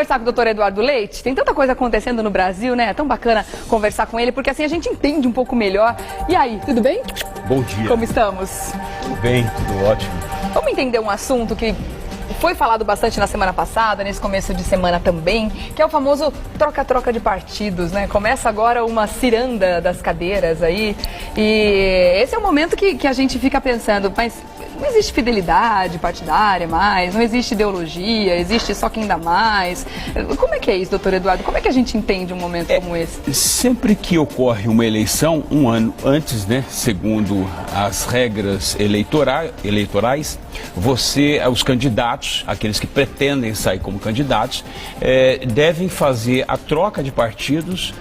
conversar com o doutor Eduardo Leite. Tem tanta coisa acontecendo no Brasil, né? É tão bacana conversar com ele, porque assim a gente entende um pouco melhor. E aí, tudo bem? Bom dia. Como estamos? Tudo bem, tudo ótimo. Vamos entender um assunto que foi falado bastante na semana passada, nesse começo de semana também, que é o famoso troca-troca de partidos, né? Começa agora uma ciranda das cadeiras aí, e esse é o momento que a gente fica pensando, mas não existe fidelidade partidária mais, não existe ideologia, existe só quem dá mais. Como é que é isso, doutor Eduardo? Como é que a gente entende um momento como esse? Sempre que ocorre uma eleição, um ano antes, né, segundo as regras eleitorais, os candidatos, aqueles que pretendem sair como candidatos, devem fazer a troca de partidos,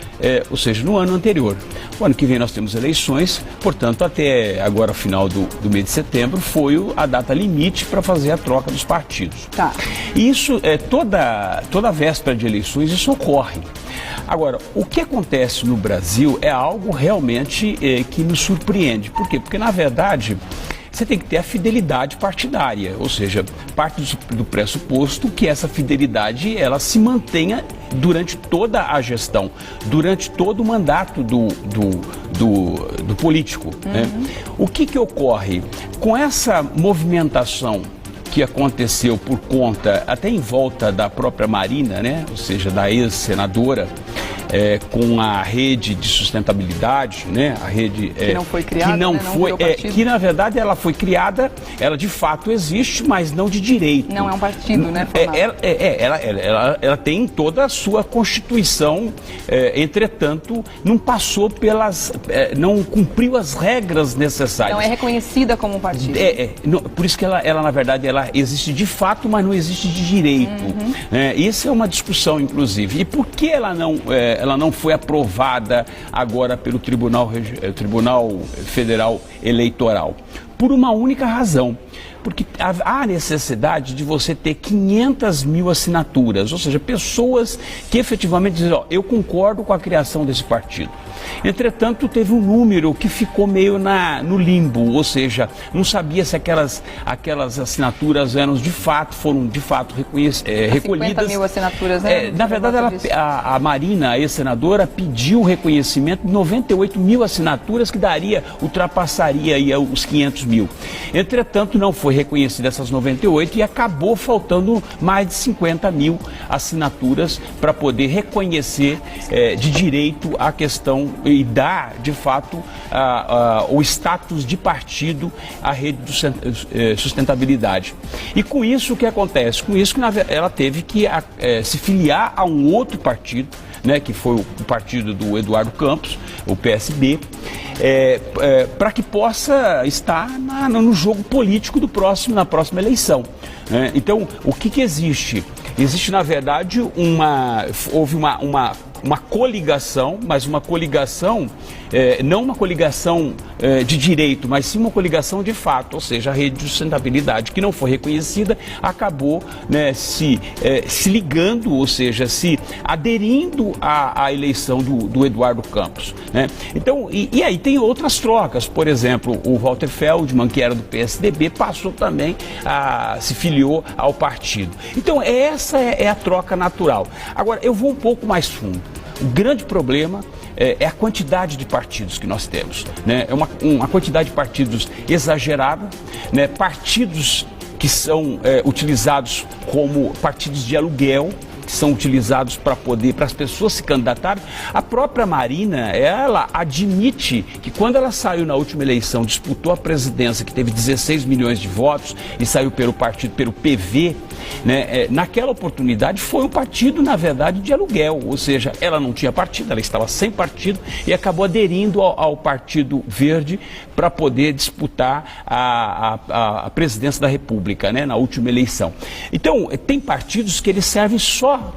ou seja, no ano anterior. O ano que vem nós temos eleições, portanto, até agora, final do mês de setembro, foi a data limite para fazer a troca dos partidos. Tá. Isso, toda véspera de eleições, isso ocorre. Agora, o que acontece no Brasil é algo realmente que nos surpreende. Por quê? Porque, na verdade, você tem que ter a fidelidade partidária, ou seja, parte do pressuposto que essa fidelidade ela se mantenha durante toda a gestão, durante todo o mandato do político. Né? O que ocorre? Com essa movimentação que aconteceu por conta, até em volta da própria Marina, né? Ou seja, da ex-senadora, com a rede de sustentabilidade, né? A rede que não foi criada, que não né? foi, que na verdade ela foi criada, ela de fato existe, mas não de direito. Não é um partido, né? Ela tem toda a sua constituição, entretanto, não passou não cumpriu as regras necessárias. Não é reconhecida como um partido. Por isso que ela na verdade ela existe de fato, mas não existe de direito. Isso é uma discussão, inclusive. E por que ela não foi aprovada agora pelo Tribunal Federal Eleitoral? Por uma única razão. Porque há necessidade de você ter 500 mil assinaturas, ou seja, pessoas que efetivamente dizem, eu concordo com a criação desse partido. Entretanto, teve um número que ficou meio no limbo, ou seja, não sabia se aquelas assinaturas foram de fato recolhidas. 50 mil assinaturas, né? Na verdade, a Marina, a ex-senadora, pediu o reconhecimento de 98 mil assinaturas, que ultrapassaria aí os 500 mil. Entretanto, não foi reconhecida essas 98 e acabou faltando mais de 50 mil assinaturas para poder reconhecer de direito a questão e dar, de fato, o status de partido à rede de sustentabilidade. E com isso, o que acontece? Com isso, ela teve que se filiar a um outro partido, né, que foi o partido do Eduardo Campos, o PSB, para que possa estar no jogo político na próxima eleição. Né? Então, o que existe? Existe, na verdade, houve uma coligação, mas uma coligação, não uma coligação de direito, mas sim uma coligação de fato, ou seja, a rede de sustentabilidade, que não foi reconhecida, acabou, né, se ligando, ou seja, se aderindo à eleição do Eduardo Campos. Né? Então, e aí tem outras trocas, por exemplo, o Walter Feldman, que era do PSDB, passou também, se filiou ao partido. Então, essa é a troca natural. Agora, eu vou um pouco mais fundo. O grande problema é a quantidade de partidos que nós temos. Né? É uma quantidade de partidos exagerada, né? Partidos que são utilizados como partidos de aluguel, que são utilizados para as pessoas se candidatarem. A própria Marina, ela admite que quando ela saiu na última eleição, disputou a presidência, que teve 16 milhões de votos e saiu pelo PV, né, naquela oportunidade foi um partido, na verdade, de aluguel, ou seja, ela não tinha partido, ela estava sem partido e acabou aderindo ao Partido Verde para poder disputar a presidência da República, né, na última eleição. Então, tem partidos que eles servem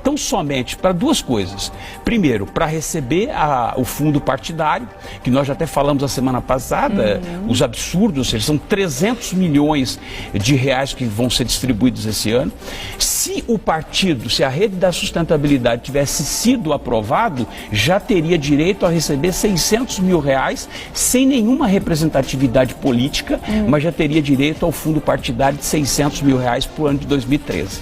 tão somente para duas coisas. Primeiro, para receber o fundo partidário, que nós já até falamos a semana passada, os absurdos, ou seja, são 300 milhões de reais que vão ser distribuídos esse ano. Se a rede da sustentabilidade tivesse sido aprovado, já teria direito a receber 600 mil reais sem nenhuma representatividade política, mas já teria direito ao fundo partidário de 600 mil reais para o ano de 2013.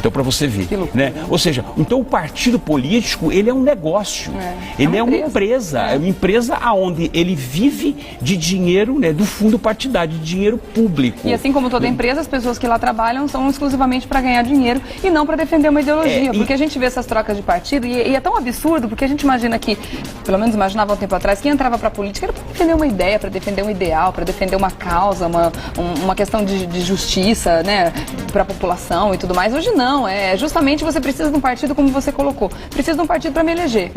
Então, para você ver, né? Ou seja, então o partido político, ele é um negócio, ele é uma empresa, é uma empresa onde ele vive de dinheiro, né, do fundo partidário, de dinheiro público. E assim como toda empresa, as pessoas que lá trabalham são exclusivamente para ganhar dinheiro e não para defender uma ideologia, porque a gente vê essas trocas de partido e é tão absurdo, porque a gente imagina que, pelo menos imaginava um tempo atrás, quem entrava para a política era para defender uma ideia, para defender um ideal, para defender uma causa, uma questão de justiça, né, para a população e tudo mais. Hoje não, é justamente você precisa de um partido como você colocou, precisa de um partido para me eleger.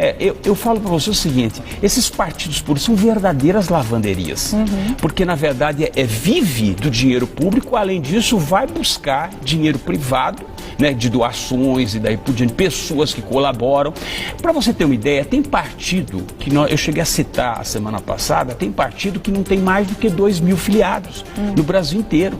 Eu falo para você o seguinte, esses partidos políticos são verdadeiras lavanderias, porque na verdade vive do dinheiro público, além disso vai buscar dinheiro privado, né, de doações e daí por diante, pessoas que colaboram. Para você ter uma ideia, tem partido que eu cheguei a citar a semana passada, tem partido que não tem mais do que 2.000 filiados no Brasil inteiro.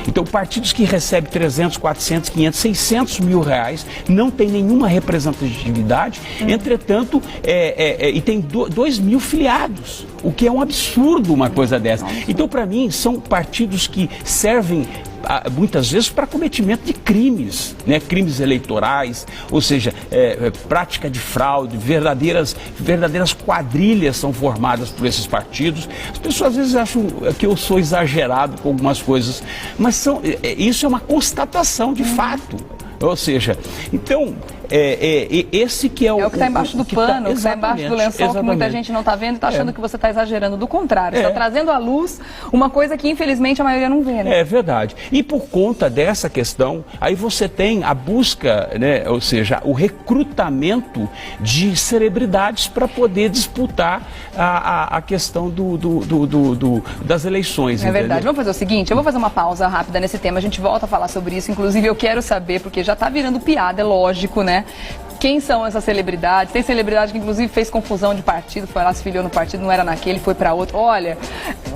Então, partidos que recebem 300, 400, 500, 600 mil reais, não tem nenhuma representatividade, entretanto, e tem 2.000 filiados, o que é um absurdo uma coisa dessa. Então, para mim, são partidos que servem muitas vezes para cometimento de crimes, né? Crimes eleitorais, ou seja, prática de fraude, verdadeiras quadrilhas são formadas por esses partidos. As pessoas às vezes acham que eu sou exagerado com algumas coisas, mas isso é uma constatação de fato. Ou seja, então, esse que é o... É o que está embaixo do pano, o que está embaixo do lençol, que muita gente não está vendo e está achando que você está exagerando. Do contrário, está trazendo à luz uma coisa que, infelizmente, a maioria não vê, né? É verdade. E por conta dessa questão, aí você tem a busca, né, ou seja, o recrutamento de celebridades para poder disputar a questão das eleições. É verdade. Vamos fazer o seguinte, eu vou fazer uma pausa rápida nesse tema, a gente volta a falar sobre isso, inclusive eu quero saber, porque já está virando piada, é lógico, né? Quem são essas celebridades? Tem celebridade que inclusive fez confusão de partido, foi lá, se filiou no partido, não era naquele, foi para outro. Olha,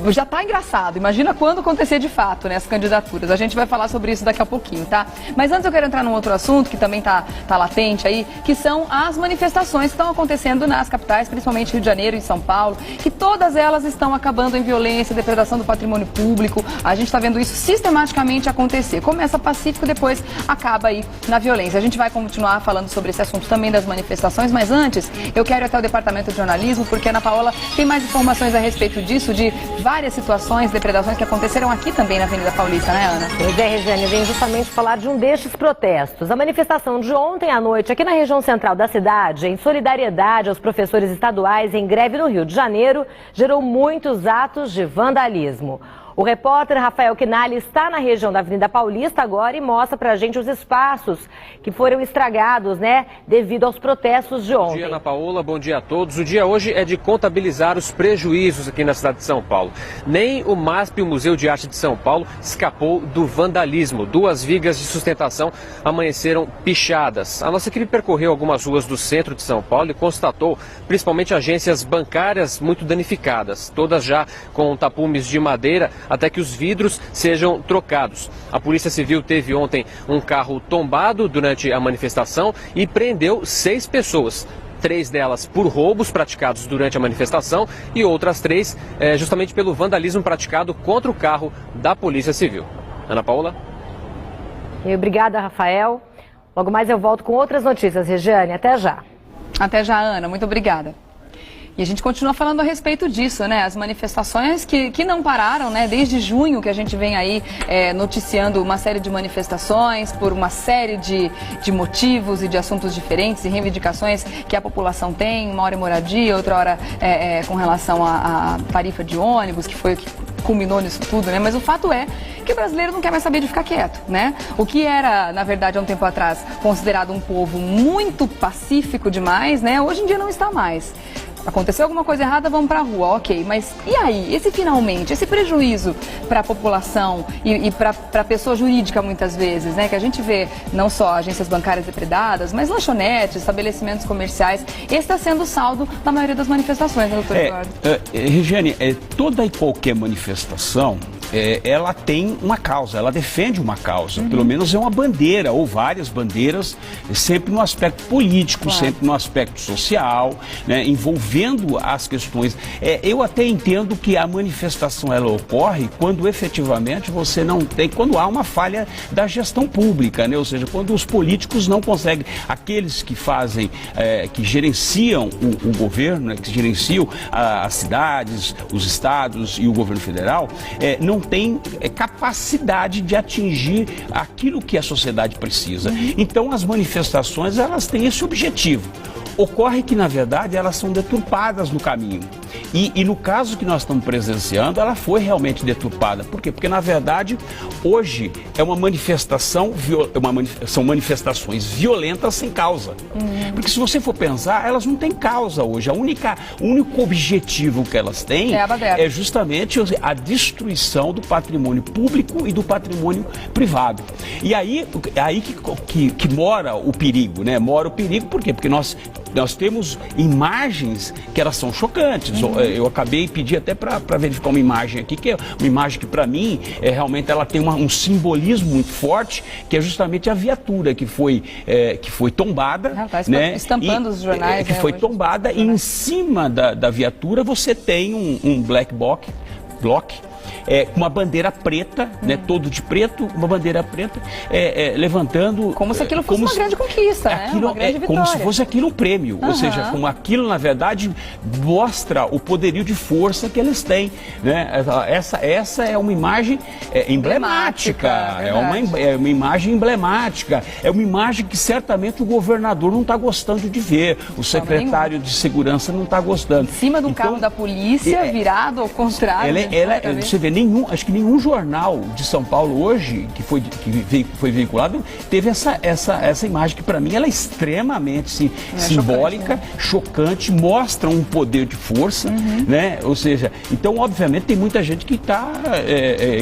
já tá engraçado. Imagina quando acontecer de fato, né, as candidaturas. A gente vai falar sobre isso daqui a pouquinho, tá? Mas antes eu quero entrar num outro assunto que também tá latente aí, que são as manifestações que estão acontecendo nas capitais, principalmente Rio de Janeiro e São Paulo, que todas elas estão acabando em violência, depredação do patrimônio público. A gente está vendo isso sistematicamente acontecer. Começa pacífico, depois acaba aí na violência. A gente vai continuar falando sobre esse assunto também das manifestações, mas antes eu quero ir até o Departamento de Jornalismo, porque a Ana Paola tem mais informações a respeito disso, de várias situações, depredações que aconteceram aqui também na Avenida Paulista, né, Ana? Pois é, Regiane, vem justamente falar de um destes protestos. A manifestação de ontem à noite aqui na região central da cidade, em solidariedade aos professores estaduais em greve no Rio de Janeiro, gerou muitos atos de vandalismo. O repórter Rafael Quinali está na região da Avenida Paulista agora e mostra pra gente os espaços que foram estragados, né, devido aos protestos de ontem. Bom dia, Ana Paola, bom dia a todos. O dia hoje é de contabilizar os prejuízos aqui na cidade de São Paulo. Nem o MASP, o Museu de Arte de São Paulo, escapou do vandalismo. 2 vigas de sustentação amanheceram pichadas. A nossa equipe percorreu algumas ruas do centro de São Paulo e constatou principalmente agências bancárias muito danificadas, todas já com tapumes de madeira, até que os vidros sejam trocados. A Polícia Civil teve ontem um carro tombado durante a manifestação e prendeu 6 pessoas. 3 delas por roubos praticados durante a manifestação e outras 3 justamente pelo vandalismo praticado contra o carro da Polícia Civil. Ana Paola? Obrigada, Rafael. Logo mais eu volto com outras notícias, Regiane. Até já. Até já, Ana. Muito obrigada. E a gente continua falando a respeito disso, né? As manifestações que não pararam, né? Desde junho que a gente vem aí noticiando uma série de manifestações por uma série de motivos e de assuntos diferentes e reivindicações que a população tem, uma hora em moradia, outra hora com relação à tarifa de ônibus, que foi o que culminou nisso tudo, né? Mas o fato é que o brasileiro não quer mais saber de ficar quieto, né? O que era, na verdade, há um tempo atrás, considerado um povo muito pacífico demais, né? Hoje em dia não está mais. Aconteceu alguma coisa errada, vamos para a rua, ok. Mas e aí? Esse prejuízo para a população e para a pessoa jurídica muitas vezes, né? Que a gente vê não só agências bancárias depredadas, mas lanchonetes, estabelecimentos comerciais. Esse está sendo o saldo da maioria das manifestações, né, doutor Eduardo? Regiane, toda e qualquer manifestação, ela tem uma causa, ela defende uma causa, pelo menos é uma bandeira, ou várias bandeiras, sempre no aspecto político, sempre no aspecto social, né, envolvendo as questões. Eu até entendo que a manifestação ela ocorre quando efetivamente você não tem, quando há uma falha da gestão pública, né, ou seja, quando os políticos não conseguem, aqueles que fazem, que gerenciam o governo, né, que gerenciam as cidades, os estados e o governo federal, não tem capacidade de atingir aquilo que a sociedade precisa. Então as manifestações elas têm esse objetivo. Ocorre que, na verdade, elas são deturpadas no caminho. E no caso que nós estamos presenciando, ela foi realmente deturpada. Por quê? Porque, na verdade, hoje é uma manifestação, são manifestações violentas sem causa. Porque se você for pensar, elas não têm causa hoje. O único objetivo que elas têm é justamente a destruição do patrimônio público e do patrimônio privado. E aí que mora o perigo, né? Mora o perigo por quê? Porque nós temos imagens que elas são chocantes. Eu acabei de pedir até para verificar uma imagem aqui, que é uma imagem que para mim realmente ela tem um simbolismo muito forte, que é justamente a viatura que foi tombada, né? Estampando os jornais, que foi tombada, e em cima da viatura você tem um black block, com uma bandeira preta, né, todo de preto, uma bandeira preta, levantando... Como se aquilo fosse uma grande conquista, né? Uma grande vitória. Como se fosse aquilo um prêmio, ou seja, como aquilo, na verdade, mostra o poderio de força que eles têm, né? Essa é uma imagem emblemática, é uma imagem emblemática, é uma imagem que certamente o governador não está gostando de ver, o secretário de segurança não está gostando. Em cima de um carro da polícia, virado ao contrário. Você vê, acho que nenhum jornal de São Paulo hoje, que foi veiculado, teve essa imagem, que para mim ela é extremamente simbólica, chocante, mostra um poder de força, né? Ou seja, então obviamente tem muita gente que está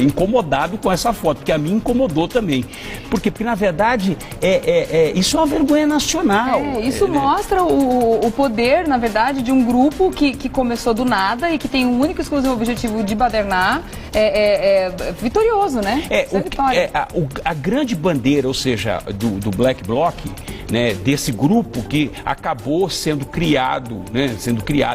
incomodado com essa foto, que a mim incomodou também. Por quê? Porque na verdade isso é uma vergonha nacional. Isso mostra o poder, na verdade, de um grupo que começou do nada e que tem um único e exclusivo objetivo de badernar, vitorioso, né? A grande bandeira, ou seja, do Black Bloc, né, desse grupo que acabou sendo criado, né,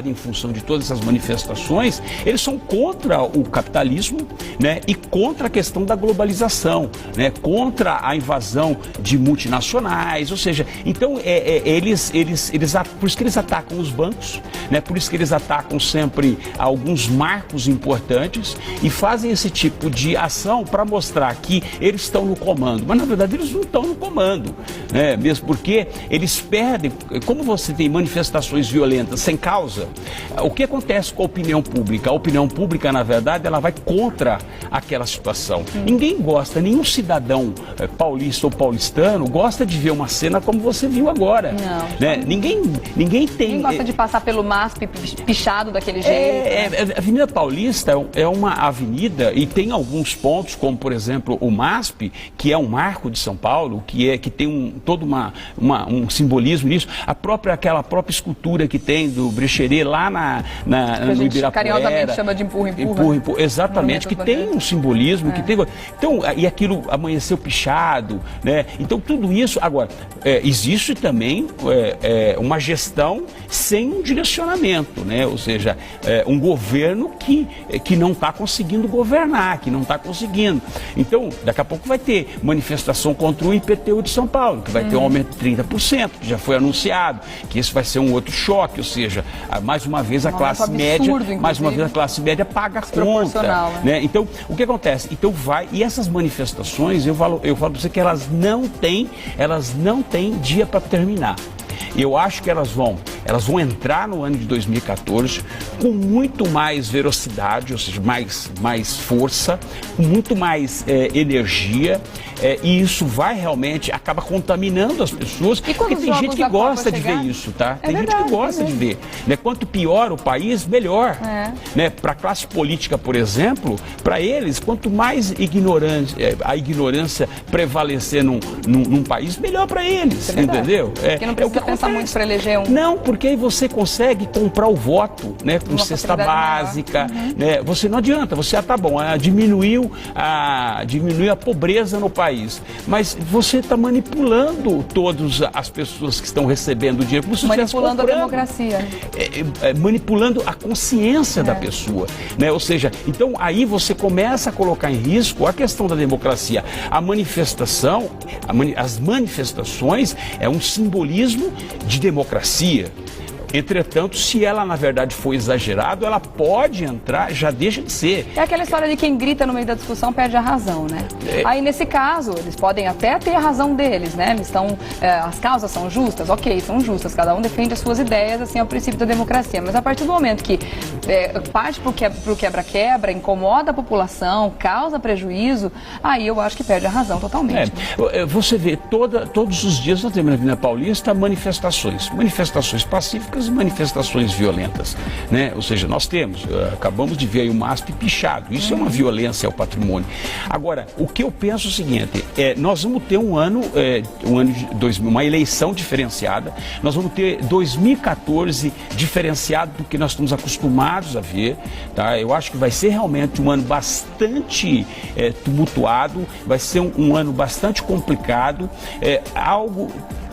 em função de todas essas manifestações, eles são contra o capitalismo, né, e contra a questão da globalização, né, contra a invasão de multinacionais, ou seja, então por isso que eles atacam os bancos, né, por isso que eles atacam sempre alguns marcos importantes e fazem esse tipo de ação para mostrar que eles estão no comando, mas na verdade eles não estão no comando, né, mesmo porque eles perdem. Como você tem manifestações violentas sem causa, o que acontece com a opinião pública? A opinião pública, na verdade, ela vai contra aquela situação. Ninguém gosta, nenhum cidadão paulista ou paulistano gosta de ver uma cena como você viu agora. Não. Né? Ninguém tem... Ninguém gosta de passar pelo MASP pichado daquele jeito. A Avenida Paulista é uma avenida e tem alguns pontos, como por exemplo o MASP, que é um marco de São Paulo, que tem todo um simbolismo nisso. Aquela própria escultura que tem do Brecheret lá no Ibirapuera. Carinhosamente chama de empurra. Exatamente, que tem um simbolismo, que tem... Então, e aquilo amanheceu pichado, né? Então tudo isso, agora, existe também uma gestão sem um direcionamento, né? Ou seja, um governo que não está conseguindo governar, que não está conseguindo. Então, daqui a pouco vai ter manifestação contra o IPTU de São Paulo, que vai ter um aumento de 30%, que já foi anunciado, que esse vai ser um outro choque, ou seja, mais uma vez a classe média paga a conta, né? Então, o que acontece? Então e essas manifestações, eu falo para você que elas não têm dia para terminar. Eu acho que elas vão entrar no ano de 2014 com muito mais velocidade, ou seja, mais força, com muito mais energia, e isso vai realmente, acaba contaminando as pessoas, porque tem gente que gosta de ver isso, tá? Tem gente que gosta de ver. Né? Quanto pior o país, melhor. Né? Para a classe política, por exemplo, para eles, quanto mais a ignorância prevalecer num país, melhor para eles, entendeu? Porque não precisa pensar muito para eleger um. Não, porque aí você consegue comprar o voto, né, com cesta básica, né? Você não adianta, você tá bom, diminuiu a pobreza no país, mas você está manipulando todas as pessoas que estão recebendo dinheiro, como se manipulando a democracia, manipulando a consciência da pessoa, né? Ou seja, então aí você começa a colocar em risco a questão da democracia. A manifestação, as manifestações é um simbolismo de democracia. Entretanto, se ela na verdade for exagerado, ela pode entrar, já deixa de ser. É aquela história de quem grita no meio da discussão perde a razão, né? Aí nesse caso, eles podem até ter a razão deles, né? Eles estão, as causas são justas, ok, são justas, cada um defende as suas ideias, assim é o princípio da democracia. Mas a partir do momento que parte pro quebra-quebra, incomoda a população, causa prejuízo, aí eu acho que perde a razão totalmente. Você vê, todos os dias nós temos na Avenida Paulista manifestações pacíficas, manifestações violentas, né? Ou seja, nós acabamos de ver aí o MASP pichado, isso é uma violência ao patrimônio. Agora, o que eu penso é o seguinte, nós vamos ter uma eleição diferenciada, nós vamos ter 2014 diferenciado do que nós estamos acostumados a ver, tá? Eu acho que vai ser realmente um ano bastante tumultuado, vai ser um ano bastante complicado, algo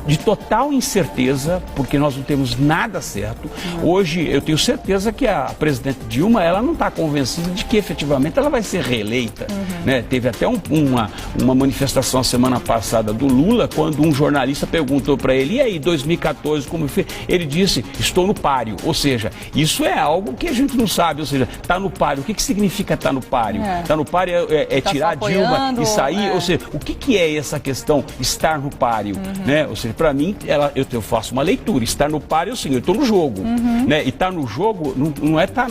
de total incerteza, porque nós não temos nada certo. Hoje, eu tenho certeza que a presidente Dilma, ela não está convencida de que efetivamente ela vai ser reeleita. Né? Teve até uma manifestação a semana passada do Lula, quando um jornalista perguntou para ele, e aí, 2014, como foi? Ele disse, estou no páreo. Ou seja, isso é algo que a gente não sabe. Ou seja, está no páreo. O que significa estar no páreo? Estar no páreo é tá tirar a Dilma e sair? Ou seja, o que é essa questão, estar no páreo? Né? Ou seja, para mim, eu faço uma leitura. Estar no páreo, sim, eu estou no jogo. Né? E estar no jogo não é estar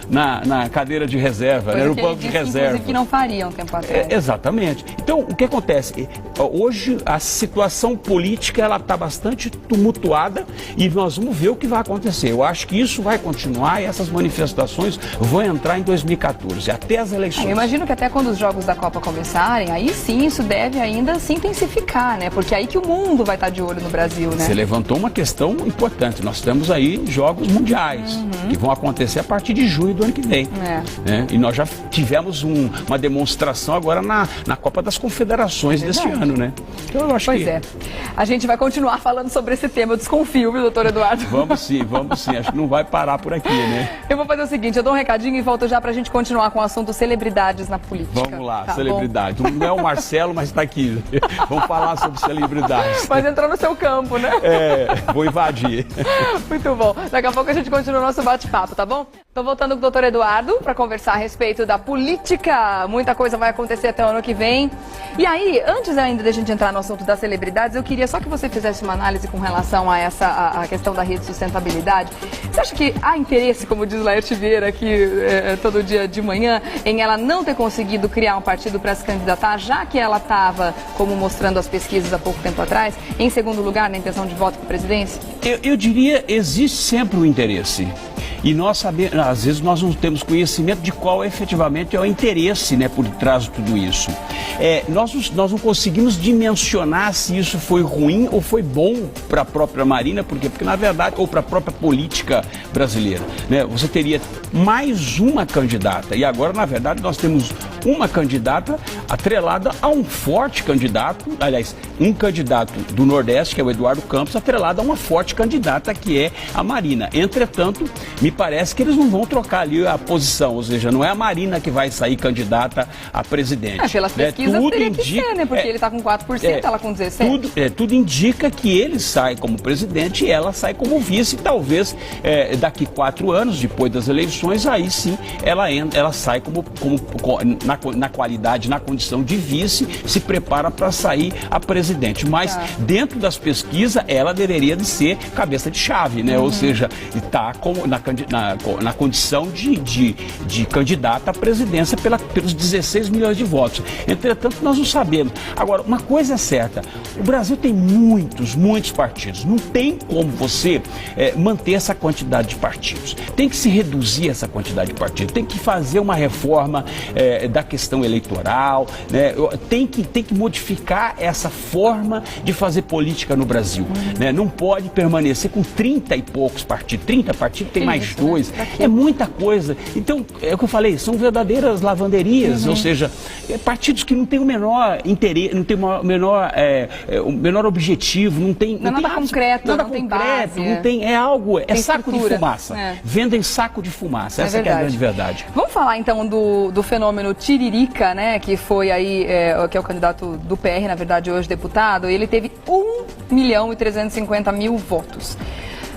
na cadeira de reserva, né? No banco de reserva. Inclusive que não faria um tempo atrás. Exatamente. Então, o que acontece? Hoje, a situação política ela está bastante tumultuada e nós vamos ver o que vai acontecer. Eu acho que isso vai continuar e essas manifestações vão entrar em 2014, até as eleições. Eu imagino que até quando os jogos da Copa começarem, aí sim isso deve ainda se intensificar, né? Porque aí que o mundo vai estar de olho no Brasil, né? Você levantou uma questão importante. Nós temos aí jogos mundiais que vão acontecer a partir de junho do ano que vem. Né? E nós já tivemos uma demonstração agora na Copa das Confederações deste ano, né? Então eu acho que... A gente vai continuar falando sobre esse tema, eu desconfio, viu, doutor Eduardo? Vamos sim. Acho que não vai parar por aqui, né? Eu vou fazer o seguinte, eu dou um recadinho e volto já pra gente continuar com o assunto celebridades na política. Vamos lá, celebridade. Não é o Marcelo, mas tá aqui. Vamos falar sobre celebridades. Mas entrou no seu campo, né? Vou invadir. Muito bom. Daqui a pouco a gente continua o nosso bate-papo, tá bom? Tô voltando com o doutor Eduardo para conversar a respeito da política. Muita coisa vai acontecer até o ano que vem. E aí, antes ainda de a gente entrar no assunto das celebridades, eu queria só que você fizesse uma análise com relação a a questão da rede de sustentabilidade. Você acha que há interesse, como diz Laerte Vieira aqui todo dia de manhã, em ela não ter conseguido criar um partido para se candidatar, já que ela estava, como mostrando as pesquisas há pouco tempo atrás, em segundo lugar na intenção de voto para a presidência? Eu diria, existe sempre o interesse. E nós sabemos, às vezes nós não temos conhecimento de qual efetivamente é o interesse, né, por trás de tudo isso. Nós não conseguimos dimensionar se isso foi ruim ou foi bom para a própria Marina, porque na verdade, ou para a própria política brasileira, né? Você teria mais uma candidata e agora na verdade nós temos uma candidata atrelada a um forte candidato, aliás, um candidato do Nordeste, que é o Eduardo Campos, atrelado a uma forte candidata que é a Marina. Entretanto, me parece que eles não vão trocar ali a posição, ou seja, não é a Marina que vai sair candidata a presidente. Pelas pesquisas teria que ser, né? Porque ele está com 4%, ela com 17%. Tudo indica que ele sai como presidente e ela sai como vice, e talvez daqui 4 anos, depois das eleições, aí sim ela sai na qualidade, na condição de vice, se prepara para sair a presidente. Mas dentro das pesquisas, ela deveria de ser cabeça de chave, né? Ou seja, está na candidatura na condição de candidata à presidência pelos 16 milhões de votos. Entretanto, nós não sabemos. Agora, uma coisa é certa, o Brasil tem muitos partidos. Não tem como você manter essa quantidade de partidos. Tem que se reduzir essa quantidade de partidos. Tem que fazer uma reforma da questão eleitoral, né? Tem que modificar essa forma de fazer política no Brasil. Né? Não pode permanecer com 30 e poucos partidos. 30 partidos, tem mais dois. Né? É muita coisa. Então, é o que eu falei, são verdadeiras lavanderias, ou seja, partidos que não têm o menor interesse, não têm o menor objetivo, não tem nada concreto, nada não concreto, tem base, não tem, é saco de fumaça. É. Vendem saco de fumaça, essa que é a grande verdade. Vamos falar então do fenômeno Tiririca, né, que foi aí, que é o candidato do PR, na verdade, hoje deputado, ele teve 1.350.000 votos.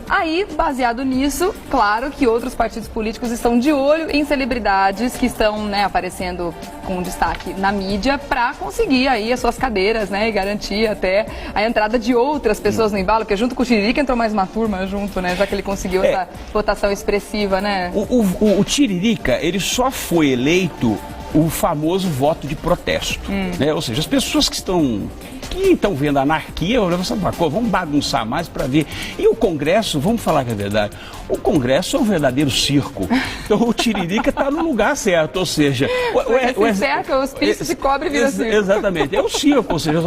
Aí, baseado nisso, claro que outros partidos políticos estão de olho em celebridades que estão, né, aparecendo com destaque na mídia para conseguir aí as suas cadeiras, né, e garantir até a entrada de outras pessoas no embalo, porque junto com o Tiririca entrou mais uma turma junto, né, já que ele conseguiu essa votação expressiva, né? O Tiririca, ele só foi eleito o famoso voto de protesto, né? Ou seja, as pessoas que estão vendo a anarquia, vamos bagunçar mais para ver. E o Congresso, vamos falar que é verdade, o Congresso é um verdadeiro circo. Então o Tiririca está no lugar certo, ou seja... os pistos se cobre e vira circo. Exatamente, é o circo, ou seja,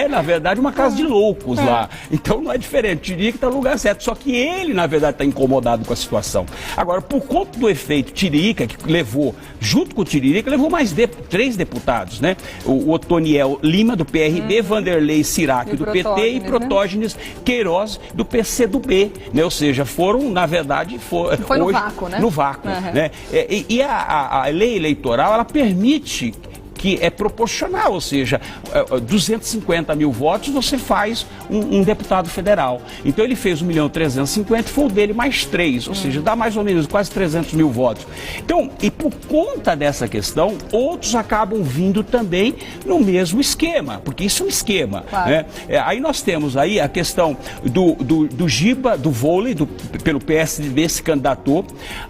na verdade, uma casa de loucos lá. Então não é diferente, o Tiririca está no lugar certo, só que ele, na verdade, está incomodado com a situação. Agora, por conta do efeito Tiririca, que levou, junto com o Tiririca, levou mais 3 deputados, né? O Otoniel Lima, do PRB, Vanderlei Cirac, do PT, e Protógenes, né? Queiroz, do PCdoB, né? Ou seja, foram, na verdade, foi no vácuo, né? No vácuo, né? E a lei eleitoral, ela permite que é proporcional, ou seja, 250.000 votos você faz um deputado federal. Então ele fez 1.350.000, foi o dele mais 3, ou seja, dá mais ou menos quase 300.000 votos. Então, e por conta dessa questão, outros acabam vindo também no mesmo esquema, porque isso é um esquema. Claro. Né? Aí nós temos aí a questão do Giba, do vôlei, pelo PSDB se candidatou,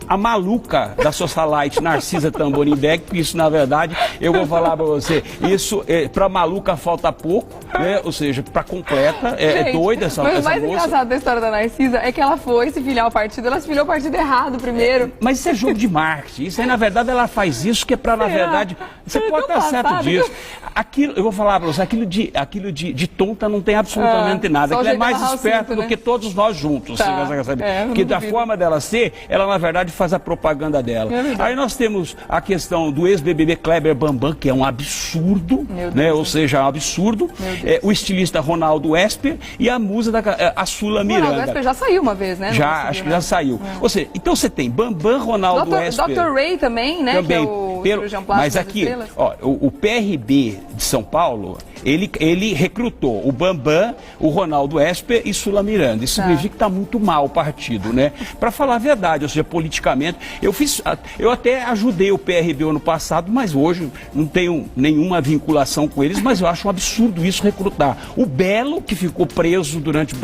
a maluca da socialite Narcisa Tamborindeg, porque isso, na verdade, eu vou falar para você, isso para maluca falta pouco, né? Ou seja, para completa, Gente, doida essa moça. Mas o mais engraçado da história da Narcisa é que ela foi se filiar ao partido, ela se filiou ao partido errado primeiro. Mas isso é jogo de marketing, isso aí na verdade ela faz isso que é para, na verdade, você pode estar certo disso. Aquilo, eu vou falar para você, aquilo de tonta não tem absolutamente nada, aquilo é mais esperto do que todos nós juntos, você quer saber. Porque da forma dela ser, ela na verdade faz a propaganda dela. Aí nós temos a questão do ex-BBB Kleber Bambam, que é um absurdo, né? Ou seja, um absurdo. O estilista Ronaldo Esper e a musa a Sula Miranda. Ronaldo Esper já saiu uma vez, né? Acho que já saiu. Ou seja, então você tem Bambam, Ronaldo Esper. Dr. Ray também, né? Também, que é o cirurgião plástico. mas aqui, ó, o PRB de São Paulo, ele recrutou o Bambam, o Ronaldo Esper e Sula Miranda. Isso significa que está muito mal o partido, né? Para falar a verdade, ou seja, politicamente, eu até ajudei o PRB ano passado, mas hoje não tenho nenhuma vinculação com eles, mas eu acho um absurdo isso recrutar. O Belo, que ficou preso durante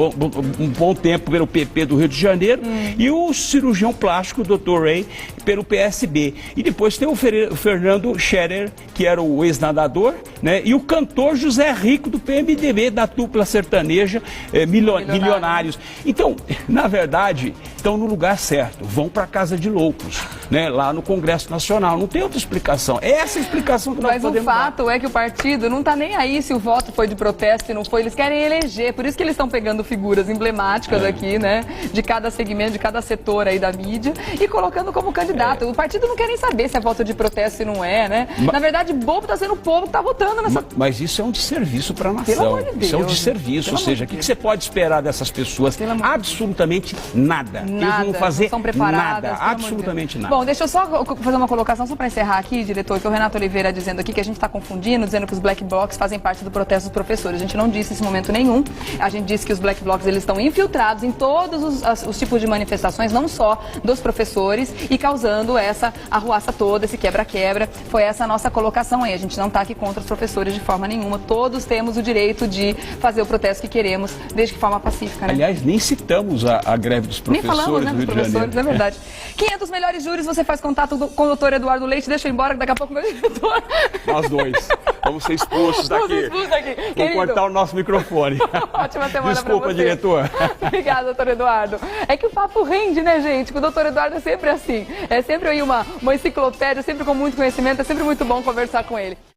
um bom tempo pelo PP do Rio de Janeiro, e o cirurgião plástico, o Dr. Ray, pelo PSB. E depois tem o Fernando Scherer, que era o ex-nadador, né? E o cantor José Rico, do PMDB, da dupla sertaneja, milionários. Então, na verdade, estão no lugar certo, vão para a casa de loucos, né? Lá no Congresso Nacional. Não tem outra explicação. É essa a explicação que nós podemos dar. Mas o fato é que o partido não está nem aí se o voto foi de protesto e não foi. Eles querem eleger. Por isso que eles estão pegando figuras emblemáticas aqui, né? De cada segmento, de cada setor aí da mídia e colocando como candidato. O partido não quer nem saber se é voto de protesto e não é, né? Na verdade, bobo está sendo o povo que está votando nessa... Mas isso é um desserviço para a nação. Pelo amor de Deus. Isso é um desserviço. Ou seja, o que você pode esperar dessas pessoas? Absolutamente nada. Eles não vão fazer não são preparadas, nada. Absolutamente nada. Bom, deixa eu só fazer uma colocação só para encerrar aqui, diretor, que o Renato Oliveira dizendo aqui que a gente está confundindo, dizendo que os black blocs fazem parte do protesto dos professores. A gente não disse isso em momento nenhum. A gente disse que os black blocs eles estão infiltrados em todos os tipos de manifestações, não só dos professores, e causando essa arruaça toda, esse quebra-quebra. Foi essa a nossa colocação aí. A gente não está aqui contra os professores de forma nenhuma. todos temos o direito de fazer o protesto que queremos, desde que forma pacífica, né? Aliás, nem citamos a greve dos professores. Nem falamos, né, do dos Rio de professores, Janeiro. é verdade. 500 melhores júris, você faz contato com o doutor Eduardo Leite, deixa eu ir embora, que daqui a pouco meu diretor... Nós dois. Vamos ser expulsos daqui. Vamos ser expulsos daqui. Vamos Querido. cortar o nosso microfone. Ótima semana Desculpa, pra você. diretor. Obrigada, doutor Eduardo. É que o papo rende, né, gente? Com o doutor Eduardo é sempre assim. É sempre aí uma enciclopédia, sempre com muito conhecimento, é sempre muito bom conversar com ele.